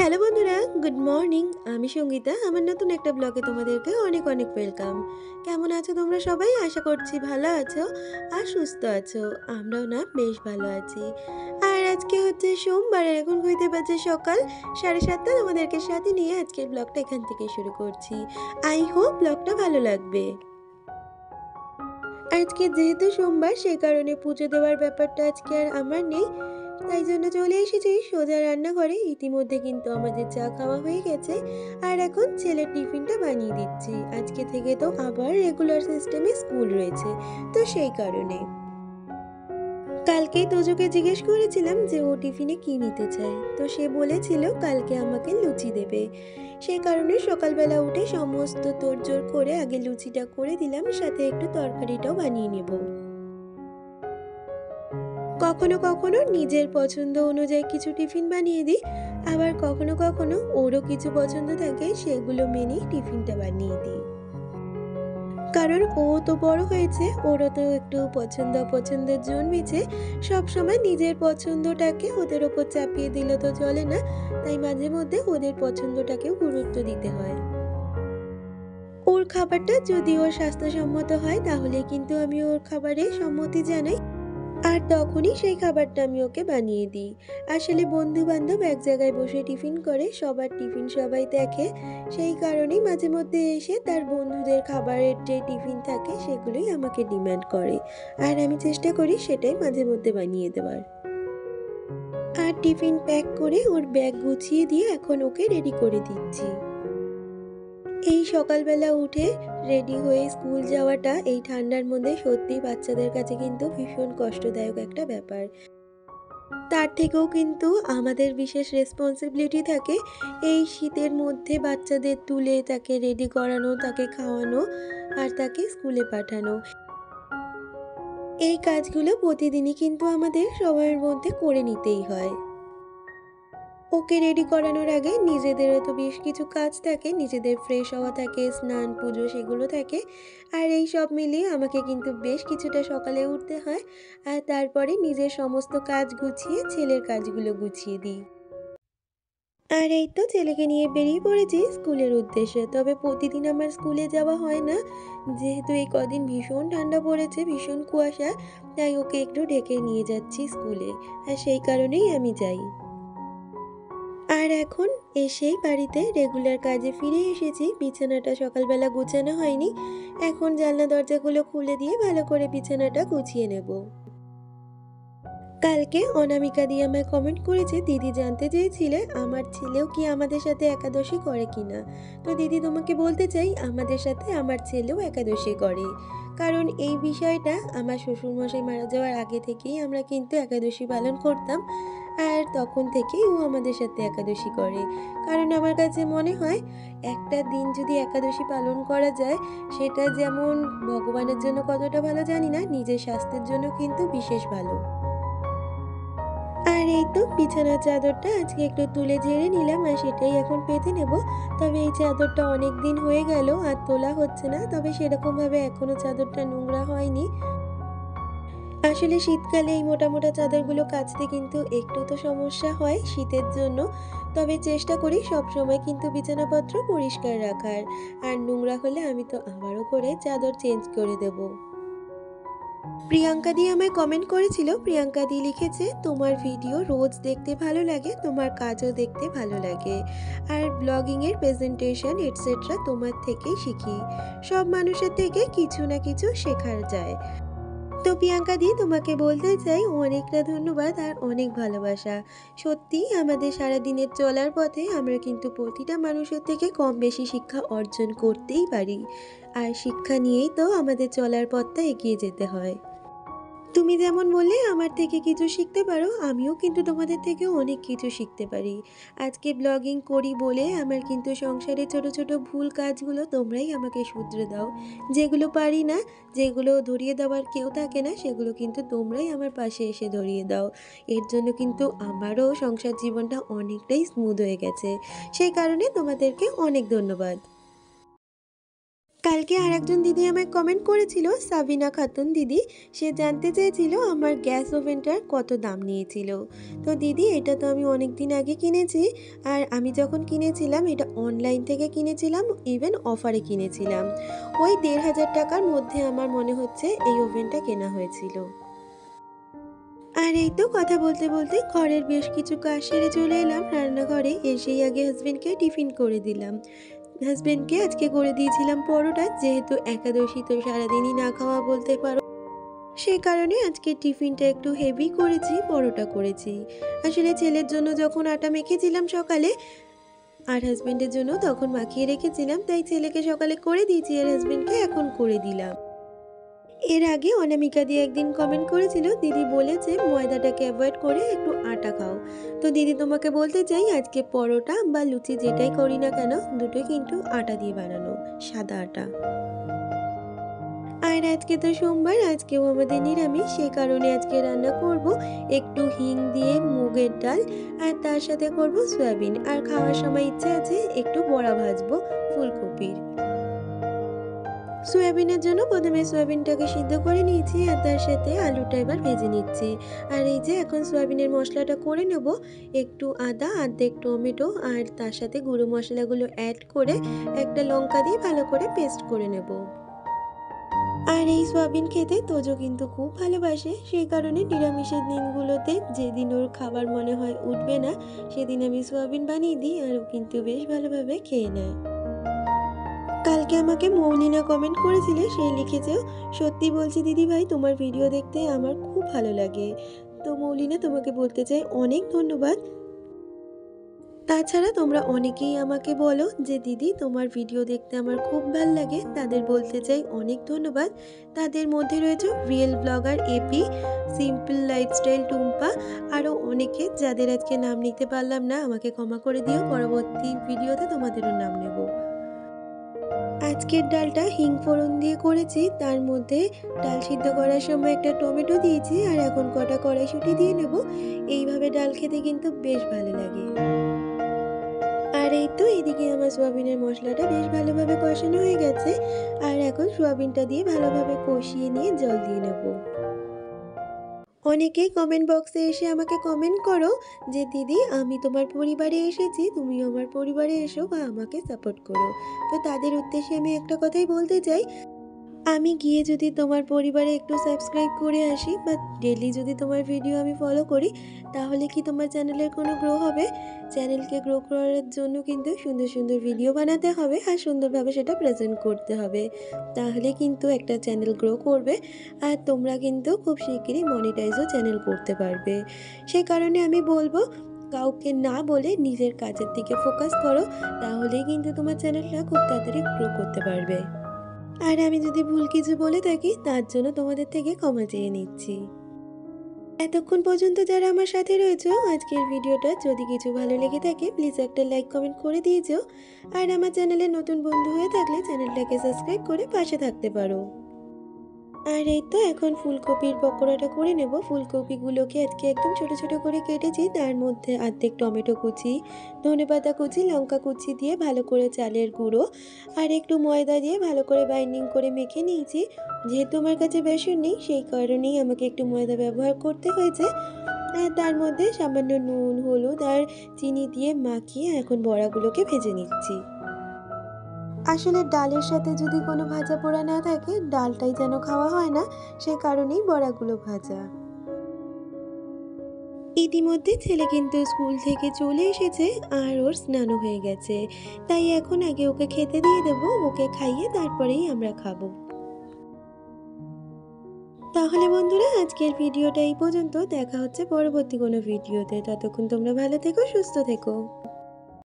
Hello বন্ধুরা, good morning. আমি সঙ্গীতা। আমার নতুন একটা ব্লগে তোমাদেরকে অনেক অনেক ওয়েলকাম। কেমন আছো তোমরা সবাই? আশা করছি ভালো আছো আর সুস্থ আছো। আমরাও না বেশ ভালো আছি। আর আজকে হচ্ছে সোমবার, আর এখন হইতে বাজে সকাল 7:30। তোমাদেরকে সাথে নিয়ে আজকের ব্লগটা এখান থেকে শুরু করছি। আই হোপ ব্লগটা ভালো লাগবে। আজকে যেহেতু সোমবার, সেই কারণে পুজো দেওয়ার ব্যাপারটা আজকে আর আমার নেই। তাই জন্য চলে এসেছি সোজা রান্নাঘরে। ইতিমধ্যে কিন্তু আমাদের চা খাওয়া হয়ে গেছে, আর এখন ছেলের টিফিনটা বানিয়ে দিচ্ছি। আজকে থেকে তো আবার রেগুলার সিস্টেমে স্কুল রয়েছে, তো সেই কারণে কালকেই তোজোকে জিজ্ঞেস করেছিলাম যে ও টিফিনে কি নিতে চায়, তো সে বলেছিল কালকে আমাকে লুচি দেবে। সেই কারণে সকালবেলা উঠে সমস্ত তোড়জোড় করে আগে লুচিটা করে দিলাম, সাথে একটু তরকারিটাও বানিয়ে নেব। কখনো কখনো নিজের পছন্দ অনুযায়ী কিছু টিফিন বানিয়ে দিই, আবার কখনো কখনো ওরও কিছু পছন্দ থাকে, সেগুলো মেনেই টিফিনটা বানিয়ে দিই। কারণ ও তো বড় হয়েছে, ওরও তো একটু পছন্দ অপছন্দের জন্মেছে। সবসময় নিজের পছন্দটাকে ওদের ওপর চাপিয়ে দিলে তো চলে না, তাই মাঝে মধ্যে ওদের পছন্দটাকেও গুরুত্ব দিতে হয়। ওর খাবারটা যদি ওর স্বাস্থ্যসম্মত হয়, তাহলে কিন্তু আমি ওর খাবারে সম্মতি জানাই, আর তখনই সেই খাবারটা আমি ওকে বানিয়ে দিই। আসলে বন্ধু-বান্ধব এক জায়গায় বসে টিফিন করে, সবার টিফিন সবাই দেখে। সেই কারণেই মাঝে মধ্যে এসে তার বন্ধুদের খাবারের যে টিফিন থাকে সেগুলোই আমাকে ডিমান্ড করে। আর আমি চেষ্টা করি সেটাই মাঝে মধ্যে বানিয়ে দেওয়ার। আর টিফিন প্যাক করে ওর ব্যাগ গুছিয়ে দিয়ে এখন ওকে রেডি করে দিচ্ছি। এই সকালবেলা উঠে রেডি হয়ে স্কুল যাওয়াটা এই ঠান্ডার মধ্যে সত্যিই বাচ্চাদের কাছে কিন্তু ভীষণ কষ্টদায়ক একটা ব্যাপার। তার থেকেও কিন্তু আমাদের বিশেষ রেসপন্সিবিলিটি থাকে এই শীতের মধ্যে বাচ্চাদের তুলে তাকে রেডি করানো, তাকে খাওয়ানো আর তাকে স্কুলে পাঠানো। এই কাজগুলো প্রতিদিনই কিন্তু আমাদের সময়ের মধ্যে করে নিতেই হয়। ওকে রেডি করানোর আগে নিজেদেরও তো বেশ কিছু কাজ থাকে, নিজেদের ফ্রেশ হওয়া থাকে, স্নান পুজো সেগুলো থাকে। আর এই সব মিলিয়ে আমাকে কিন্তু বেশ কিছুটা সকালে উঠতে হয়, আর তারপরে নিজের সমস্ত কাজ গুছিয়ে ছেলের কাজগুলো গুছিয়ে দিই। আর এই তো ছেলেকে নিয়ে বেরিয়ে পড়েছি স্কুলের উদ্দেশ্যে। তবে প্রতিদিন আমার স্কুলে যাওয়া হয় না, যেহেতু এই কদিন ভীষণ ঠান্ডা পড়েছে, ভীষণ কুয়াশা, তাই ওকে একটু ডেকে নিয়ে যাচ্ছি স্কুলে, আর সেই কারণেই আমি যাই। আর এখন এসেই বাড়িতে রেগুলার কাজে ফিরে এসেছি। বিছানাটা সকালবেলা গুছানো হয়নি, এখন জানলা দরজাগুলো খুলে দিয়ে ভালো করে বিছানাটা গুছিয়ে নেব। কালকে অনামিকা দিয়ে আমায় কমেন্ট করেছে, দিদি জানতে চেয়েছিলে আমার ছেলেও কি আমাদের সাথে একাদশী করে কিনা। তো দিদি তোমাকে বলতে চাই, আমাদের সাথে আমার ছেলেও একাদশী করে। কারণ এই বিষয়টা আমার শ্বশুরমশাই মারা যাওয়ার আগে থেকেই আমরা কিন্তু একাদশী পালন করতাম, আর তখন থেকেই ও আমাদের সাথে একাদশী করে। কারণ আমার কাছে মনে হয় একটা দিন যদি একাদশী পালন করা যায়, সেটা যেমন ভগবানের জন্য কতটা ভালো জানি না, নিজের স্বাস্থ্যের জন্য কিন্তু বিশেষ ভালো। আর এই তো বিছানার চাদরটা আজকে একটু তুলে ঝেড়ে নিলাম, আর সেটাই এখন পেতে নেব। তবে এই চাদরটা অনেক দিন হয়ে গেল আর তোলা হচ্ছে না, তবে সেরকমভাবে এখনো চাদরটা নোংরা হয়নি। আসলে শীতকালে এই মোটা মোটা চাদরগুলো কাচতে কিন্তু একটু তো সমস্যা হয় শীতের জন্য। তবে চেষ্টা করি সবসময় কিন্তু বিছানাপত্র পরিষ্কার রাখার, আর নোংরা হলে আমি তো আবারও করে চাদর চেঞ্জ করে দেবো। প্রিয়াঙ্কা দি আমায় কমেন্ট করেছিল। প্রিয়াঙ্কা দি লিখেছে, তোমার ভিডিও রোজ দেখতে ভালো লাগে, তোমার কাজও দেখতে ভালো লাগে, আর ব্লগিংয়ের প্রেজেন্টেশন এটসেট্রা তোমার থেকেই শিখি। সব মানুষের থেকে কিছু না কিছু শেখার যায়। তো প্রিয়াঙ্কা দি তোমাকে বলতে চাই অনেকটা ধন্যবাদ আর অনেক ভালোবাসা। সত্যি আমাদের সারাদিনের চলার পথে আমরা কিন্তু প্রতিটা মানুষের থেকে কম বেশি শিক্ষা অর্জন করতেই পারি, আর শিক্ষা নিয়েই তো আমাদের চলার পথটা এগিয়ে যেতে হয়। তুমি যেমন বললে আমার থেকে কিছু শিখতে পারো, আমিও কিন্তু তোমাদের থেকে অনেক কিছু শিখতে পারি। আজকে ব্লগিং করি বলে আমার কিন্তু সংসারে ছোট ছোট ভুল কাজগুলো তোমরাই আমাকে শুধরে দাও। যেগুলো পারি না, যেগুলো ধরিয়ে দেওয়ার কেউ থাকে না, সেগুলো কিন্তু তোমরাই আমার পাশে এসে ধরিয়ে দাও। এর জন্য কিন্তু আমারও সংসার জীবনটা অনেকটাই স্মুথ হয়ে গেছে। সেই কারণে তোমাদেরকে অনেক ধন্যবাদ। কালকে আরেকজন দিদি আমায় কমেন্ট করেছিল, সাবিনা খাতুন দিদি। সে জানতে চেয়েছিল আমার গ্যাস ওভেনটার কত দাম নিয়েছিল। তো দিদি, এটা তো আমি অনেক দিন আগে কিনেছি। আর আমি যখন কিনেছিলাম এটা অনলাইন থেকে কিনেছিলাম, ইভেন অফারে কিনেছিলাম। ওই ১,৫০০ টাকার মধ্যে আমার মনে হচ্ছে এই ওভেনটা কেনা হয়েছিল। আর এই তো কথা বলতে বলতে ঘরের বেশ কিছু কাজ সেরে চলে এলাম রান্নাঘরে। এসেই আগে হাজবেন্ডকে টিফিন করে দিলাম। হাজবেন্ডকে আজকে করে দিয়েছিলাম পরোটা, যেহেতু একাদশী তো সারাদিনই না খাওয়া বলতে পারো। সে কারণে আজকে টিফিনটা একটু হেভি করেছি, পরোটা করেছি। আসলে ছেলের জন্য যখন আটা মেখেছিলাম সকালে, আর হাজবেন্ডের জন্য তখন মাখিয়ে রেখেছিলাম, তাই ছেলেকে সকালে করে দিয়েছি আর হাজবেন্ডকে এখন করে দিলাম। এর আগে অনামিকা দিয়ে একদিন কমেন্ট করেছিল, দিদি বলেছে ময়দাটাকে অ্যাভয়েড করে একটু আটা খাও। তো দিদি, তোমাকে বলতে চাই আজকে পরোটা বা লুচি যেটাই করি না কেন, দুটোই কিন্তু আটা দিয়ে বানানো, সাদা আটা। আর আজকে তো সোমবার, আজকেও আমাদের নিরামিষ। সেই কারণে আজকে রান্না করব একটু হিং দিয়ে মুগের ডাল, আর তার সাথে করব সয়াবিন। আর খাওয়ার সময় ইচ্ছে আছে একটু বড়া ভাজবো ফুলকপির। সয়াবিনের জন্য প্রথমে সয়াবিনটাকে সিদ্ধ করে নিয়েছি, আর তার সাথে আলুটা এবার ভেজে নিচ্ছি। আর এই যে এখন সয়াবিনের মশলাটা করে নেব। একটু আদা, অর্ধেক টমেটো, আর তার সাথে গুঁড়ো মশলাগুলো অ্যাড করে একটা লঙ্কা দিয়ে ভালো করে পেস্ট করে নেব। আর এই সয়াবিন খেতে তোজো কিন্তু খুব ভালোবাসে। সেই কারণে নিরামিষের দিনগুলোতে যেদিন ওর খাবার মনে হয় উঠবে না, সেদিন আমি সয়াবিন বানিয়ে দিই, আর ও কিন্তু বেশ ভালোভাবে খেয়ে নেয়। কালকে আমাকে মৌলিনা কমেন্ট করেছিলে, সে লিখেছে, সত্যি বলছি দিদি ভাই, তোমার ভিডিও দেখতে আমার খুব ভালো লাগে। তো মৌলিনা, তোমাকে বলতে চাই অনেক ধন্যবাদ। তাছাড়া তোমরা অনেকেই আমাকে বলো যে দিদি তোমার ভিডিও দেখতে আমার খুব ভাল লাগে, তাদের বলতে চাই অনেক ধন্যবাদ। তাদের মধ্যে রয়েছে real blogger AP, simple lifestyle Tumpa, আরও অনেকে, যাদের আজকে নাম নিতে পারলাম না, আমাকে ক্ষমা করে দিও, পরবর্তী ভিডিওতে তোমাদেরও নাম নেব। আজকের ডালটা হিং ফোড়ন দিয়ে করেছি, তার মধ্যে ডাল সিদ্ধ করার সময় একটা টমেটো দিয়েছি, আর এখন কটা কড়াইশুঁটি দিয়ে নেব। এইভাবে ডাল খেতে কিন্তু বেশ ভালো লাগে। আর এই তো এদিকে আমার সোয়াবিনের মশলাটা বেশ ভালোভাবে কষানো হয়ে গেছে, আর এখন সোয়াবিনটা দিয়ে ভালোভাবে কষিয়ে নিয়ে জল দিয়ে নেব। অনেকেই কমেন্ট বক্সে এসে আমাকে কমেন্ট করো যে দিদি, আমি তোমার পরিবারে এসেছি, তুমিও আমার পরিবারে এসো বা আমাকে সাপোর্ট করো। তো তাদের উদ্দেশ্যে আমি একটা কথাই বলতে চাই, আমি গিয়ে যদি তোমার পরিবারে একটু সাবস্ক্রাইব করে আসি, বা ডেলি যদি তোমার ভিডিও আমি ফলো করি, তাহলে কি তোমার চ্যানেলের কোনো গ্রো হবে? চ্যানেলকে গ্রো করার জন্য কিন্তু সুন্দর সুন্দর ভিডিও বানাতে হবে, আর সুন্দরভাবে সেটা প্রেজেন্ট করতে হবে। তাহলে কিন্তু একটা চ্যানেল গ্রো করবে, আর তোমরা কিন্তু খুব শিগগিরই মনিটাইজও চ্যানেল করতে পারবে। সেই কারণে আমি বলবো, কাউকে না বলে নিজের কাজের দিকে ফোকাস করো, তাহলেই কিন্তু তোমার চ্যানেলটা খুব তাড়াতাড়ি গ্রো করতে পারবে। আর আমি যদি ভুল কিছু বলে থাকি, তার জন্য তোমাদের থেকে ক্ষমা চেয়ে নিচ্ছি। এতক্ষণ পর্যন্ত যারা আমার সাথে রয়েছো, আজকের ভিডিওটা যদি কিছু ভালো লেগে থাকে, প্লিজ একটা লাইক কমেন্ট করে দিয়েছো। আর আমার চ্যানেলে নতুন বন্ধু হয়ে থাকলে চ্যানেলটাকে সাবস্ক্রাইব করে পাশে থাকতে পারো। আর এই তো এখন ফুলকপির পকোড়াটা করে নেব। ফুলকপিগুলোকে আজকে একদম ছোট ছোট করে কেটেছি, তার মধ্যে অর্ধেক টমেটো কুচি, ধনেপাতা কুচি, লঙ্কা কুচি দিয়ে ভালো করে চালের গুঁড়ো আর একটু ময়দা দিয়ে ভালো করে বাইন্ডিং করে মেখে নিয়েছি। যেহেতু আমার কাছে বেসন নেই, সেই কারণেই আমাকে একটু ময়দা ব্যবহার করতে হয়েছে। আর তার মধ্যে সামান্য নুন, হলুদ আর চিনি দিয়ে মাখিয়ে এখন বড়াগুলোকে ভেজে নিচ্ছি। আসলে ডালের সাথে যদি কোনো ভাজা পোড়া না থাকে, ডালটাই যেন খাওয়া হয় না, সে কারণেই বড়াগুলো ভাজা। ইতিমধ্যে ছেলে কিন্তু স্কুল থেকে চলে এসেছে, আর ওর স্নানও হয়ে গেছে। তাই এখন আগে ওকে খেতে দিয়ে দেবো, ওকে খাইয়ে তারপরেই আমরা খাবো। তাহলে বন্ধুরা, আজকের ভিডিওটা এই পর্যন্ত। দেখা হচ্ছে পরবর্তী কোনো ভিডিওতে। ততক্ষণ তোমরা ভালো থেকো, সুস্থ থেকো।